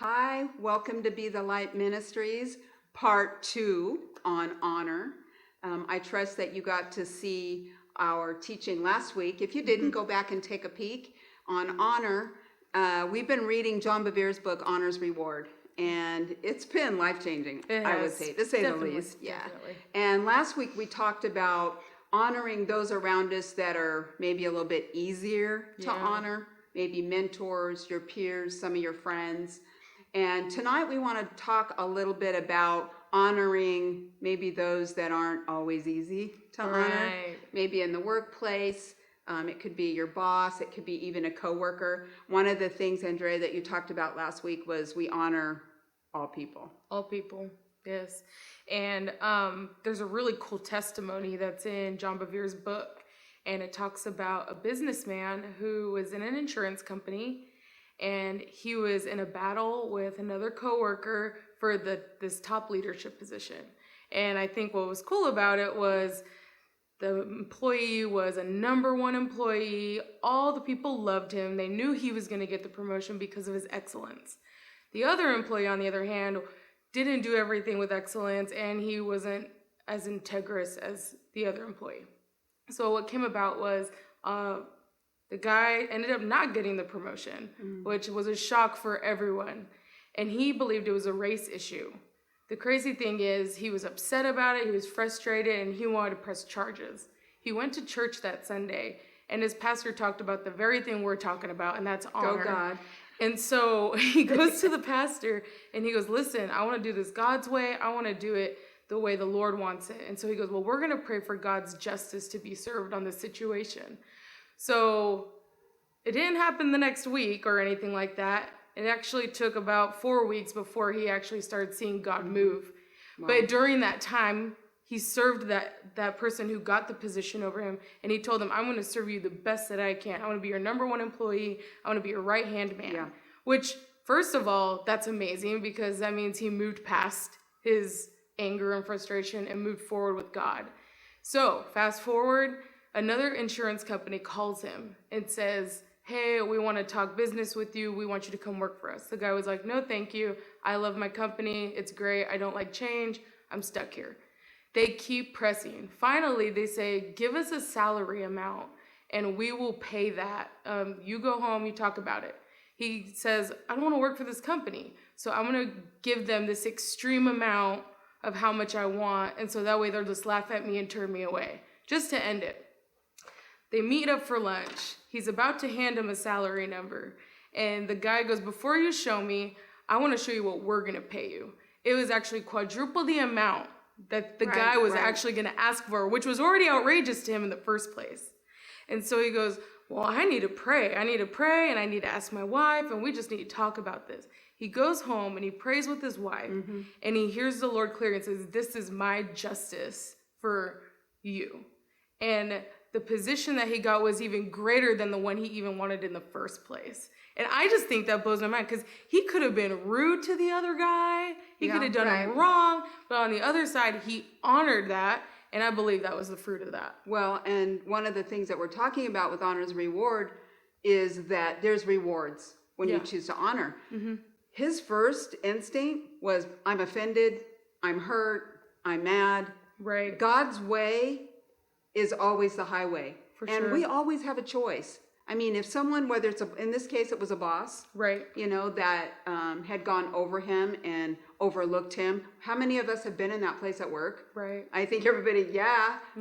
Hi, welcome to Be the Light Ministries, part 2 on honor. I trust that you got to see our teaching last week. If you didn't, go back and take a peek on honor. We've been reading John Bevere's book, Honor's Reward, and it's been life-changing, I would say, to say the least. Yeah. Definitely. And last week we talked about honoring those around us that are maybe a little bit easier to honor, maybe mentors, your peers, some of your friends. And tonight we want to talk a little bit about honoring maybe those that aren't always easy to honor, maybe in the workplace. It could be your boss. It could be even a coworker. One of the things, Andrea, that you talked about last week was we honor all people. All people, yes. And there's a really cool testimony that's in John Bevere's book. And it talks about a businessman who was in an insurance company. And he was in a battle with another coworker for this top leadership position. And I think what was cool about it was the employee was a number one employee. All the people loved him. They knew he was going to get the promotion because of his excellence. The other employee, on the other hand, didn't do everything with excellence, and he wasn't as integrous as the other employee. So what came about was the guy ended up not getting the promotion, which was a shock for everyone. And he believed it was a race issue. The crazy thing is he was upset about it, he was frustrated, and he wanted to press charges. He went to church that Sunday, and his pastor talked about the very thing we're talking about, and that's honor. Go God. And so he goes to the pastor, and he goes, listen, I want to do this God's way. I want to do it the way the Lord wants it. And so he goes, well, we're going to pray for God's justice to be served on this situation. So it didn't happen the next week or anything like that. It actually took about 4 weeks before he actually started seeing God move. Wow. But during that time, he served that person who got the position over him, and he told them, I'm going to serve you the best that I can. I want to be your number one employee. I want to be your right-hand man. Yeah. Which, first of all, that's amazing because that means he moved past his anger and frustration and moved forward with God. So, fast forward, another insurance company calls him and says, hey, we want to talk business with you. We want you to come work for us. The guy was like, no, thank you. I love my company. It's great. I don't like change. I'm stuck here. They keep pressing. Finally, they say, give us a salary amount and we will pay that. You go home, you talk about it. He says, I don't want to work for this company. So I'm going to give them this extreme amount of how much I want. And so that way they'll just laugh at me and turn me away, just to end it. They meet up for lunch. He's about to hand him a salary number. And the guy goes, before you show me, I want to show you what we're going to pay you. It was actually quadruple the amount that the guy was actually going to ask for, which was already outrageous to him in the first place. And so he goes, well, I need to pray. I need to pray, and I need to ask my wife, and we just need to talk about this. He goes home, and he prays with his wife, and he hears the Lord clearly and says, this is my justice for you. And the position that he got was even greater than the one he even wanted in the first place. And I just think that blows my mind because he could have been rude to the other guy. He could have done him wrong. But on the other side, he honored that. And I believe that was the fruit of that. Well, and one of the things that we're talking about with honor's reward is that there's rewards when you choose to honor. His first instinct was, I'm offended, I'm hurt, I'm mad. Right. God's way is always the highway. For and sure. we always have a choice. I mean, if someone, whether it's, in this case, it was a boss, right, that had gone over him and overlooked him. How many of us have been in that place at work? Right. I think everybody,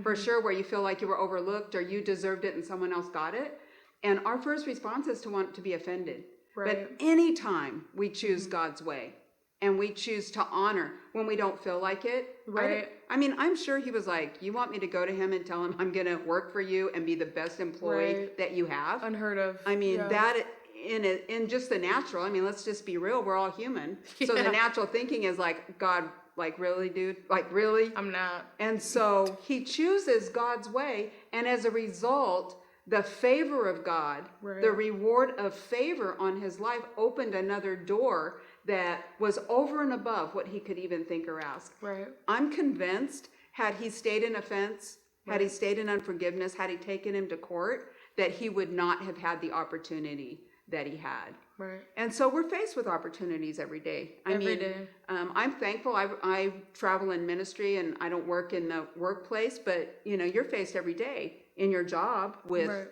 for sure, where you feel like you were overlooked or you deserved it and someone else got it. And our first response is to want to be offended. Right. But anytime we choose God's way and we choose to honor when we don't feel like it. Right. I mean, I'm sure he was like, you want me to go to him and tell him I'm going to work for you and be the best employee that you have? Unheard of. I mean, that in just the natural, I mean, let's just be real. We're all human. So the natural thinking is like, God, like, really, dude? Like, really? I'm not. And so he chooses God's way. And as a result, the favor of God, the reward of favor on his life opened another door that was over and above what he could even think or ask. Right. I'm convinced, had he stayed in offense, had he stayed in unforgiveness, had he taken him to court, that he would not have had the opportunity that he had. Right. And so we're faced with opportunities every day. Every day. I'm thankful. I travel in ministry and I don't work in the workplace, but you're faced every day in your job with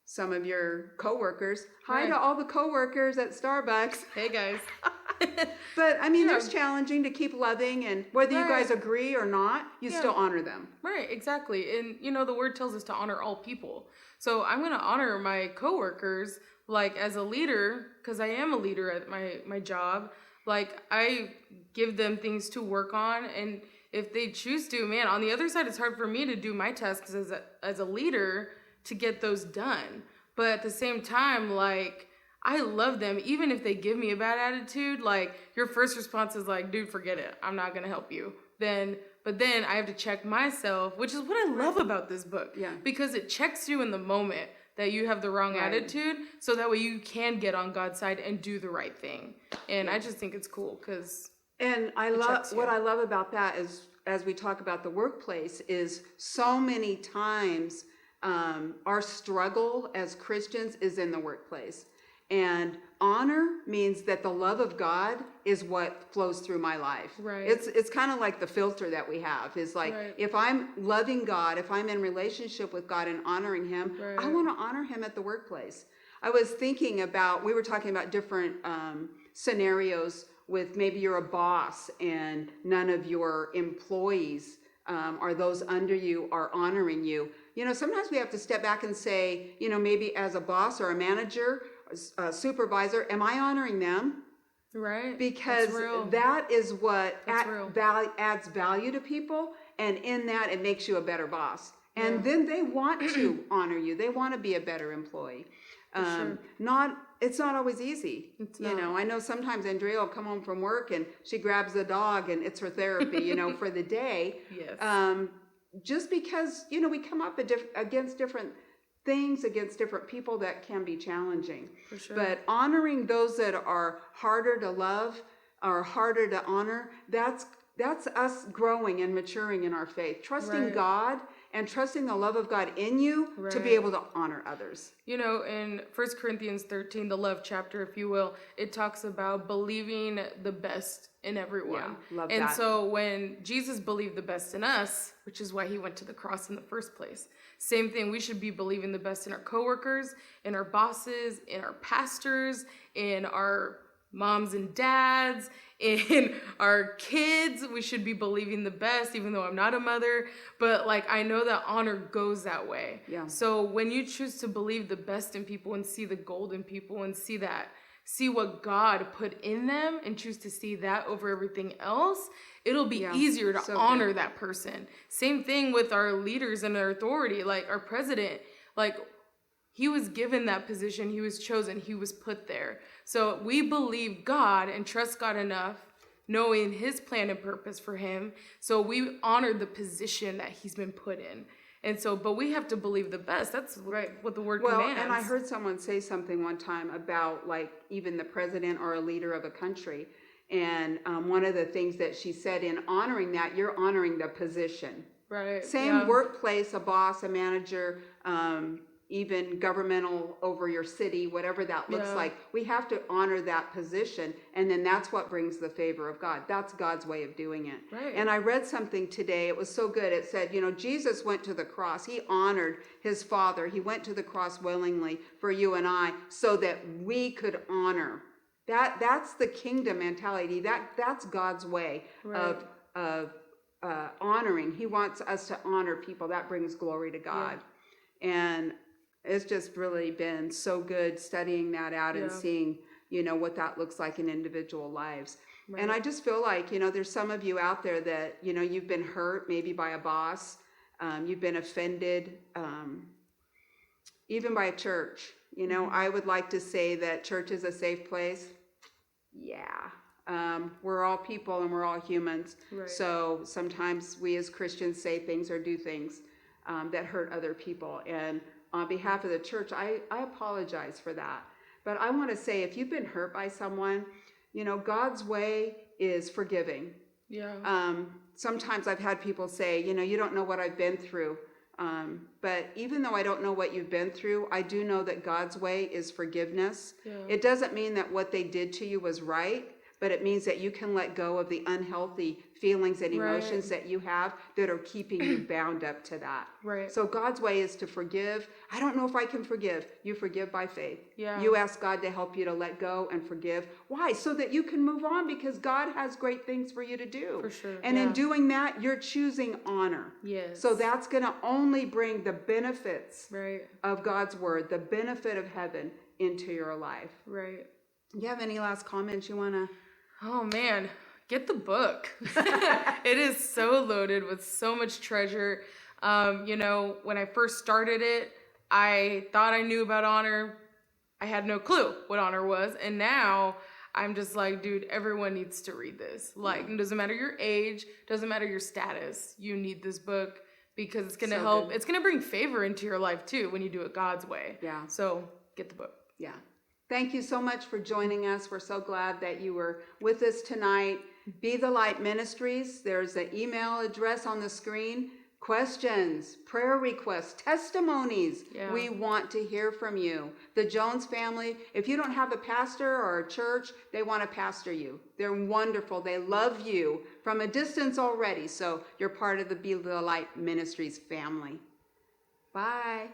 some of your coworkers. Hi to all the coworkers at Starbucks. Hey guys. But there's challenging to keep loving, and whether you guys agree or not, you still honor them. Right, exactly. And the word tells us to honor all people. So I'm going to honor my coworkers, like as a leader, because I am a leader at my job. Like I give them things to work on, and if they choose to, man, on the other side, it's hard for me to do my tasks as a leader to get those done. But at the same time, like, I love them, even if they give me a bad attitude. Like, your first response is like, dude, forget it. I'm not going to help you. But then I have to check myself, which is what I love about this book. Yeah. Because it checks you in the moment that you have the wrong attitude, so that way you can get on God's side and do the right thing. And I just think it's cool because I love about that is, as we talk about the workplace, is so many times our struggle as Christians is in the workplace. And honor means that the love of God is what flows through my life. Right. It's kind of like the filter that we have is like, if I'm loving God, if I'm in relationship with God and honoring him, I want to honor him at the workplace. I was thinking about, we were talking about different scenarios with maybe you're a boss and none of your employees or those under you are honoring you. Sometimes we have to step back and say, maybe as a boss or a manager, supervisor, am I honoring them? Right. Because that is what adds value to people, and in that it makes you a better boss. And then they want to honor you. They want to be a better employee. It's not always easy. I know sometimes Andrea will come home from work and she grabs the dog and it's her therapy, for the day. Yes. Just because, we come up against different things, against different people that can be challenging. For sure. But honoring those that are harder to love or harder to honor, that's us growing and maturing in our faith. Trusting God and trusting the love of God in you to be able to honor others. In 1 Corinthians 13, the love chapter, if you will, it talks about believing the best in everyone. Yeah, love that. And so when Jesus believed the best in us, which is why he went to the cross in the first place, same thing, we should be believing the best in our coworkers, in our bosses, in our pastors, in our moms and dads, in our kids. We should be believing the best, even though I'm not a mother. But I know that honor goes that way. Yeah. So when you choose to believe the best in people and see the gold in people and see what God put in them and choose to see that over everything else, it'll be easier to honor that person. Same thing with our leaders and our authority, like our president. He was given that position, he was chosen, he was put there. So we believe God and trust God enough, knowing his plan and purpose for him. So we honor the position that he's been put in. And so, but we have to believe the best. That's what the word commands. And I heard someone say something one time about even the president or a leader of a country. And one of the things that she said in honoring that, you're honoring the position. Right. Same workplace, a boss, a manager, even governmental over your city, whatever that looks like. We have to honor that position, and then that's what brings the favor of God. That's God's way of doing it. Right. And I read something today. It was so good. It said, Jesus went to the cross. He honored his Father. He went to the cross willingly for you and I so that we could honor. That's the kingdom mentality. That's God's way of honoring. He wants us to honor people. That brings glory to God. Yeah. And it's just really been so good studying that out and seeing, what that looks like in individual lives. Right. And I just feel like, there's some of you out there that, you've been hurt maybe by a boss. You've been offended, even by a church. I would like to say that church is a safe place. Yeah. We're all people and we're all humans. Right. So sometimes we as Christians say things or do things that hurt other people. And on behalf of the church, I apologize for that. But I want to say, if you've been hurt by someone, God's way is forgiving. Yeah. Sometimes I've had people say, you don't know what I've been through, But even though I don't know what you've been through, I do know that God's way is forgiveness. Yeah. It doesn't mean that what they did to you was right, but it means that you can let go of the unhealthy feelings and emotions that you have that are keeping you bound up to that. Right. So God's way is to forgive. I don't know if I can forgive. You forgive by faith. Yeah. You ask God to help you to let go and forgive. Why? So that you can move on, because God has great things for you to do. For sure. And in doing that, you're choosing honor. Yes. So that's going to only bring the benefits right. of God's word, the benefit of heaven into your life. Right. You have any last comments you want to? Oh man, get the book. It is so loaded with so much treasure. When I first started it, I thought I knew about honor. I had no clue what honor was. And now I'm just like, dude, everyone needs to read this. Like, it doesn't matter your age, doesn't matter your status. You need this book because it's going to help. Good. It's going to bring favor into your life too when you do it God's way. Yeah. So get the book. Yeah. Thank you so much for joining us. We're so glad that you were with us tonight. Be the Light Ministries. There's an email address on the screen. Questions, prayer requests, testimonies. Yeah. We want to hear from you. The Jones family, if you don't have a pastor or a church, they want to pastor you. They're wonderful. They love you from a distance already. So you're part of the Be the Light Ministries family. Bye.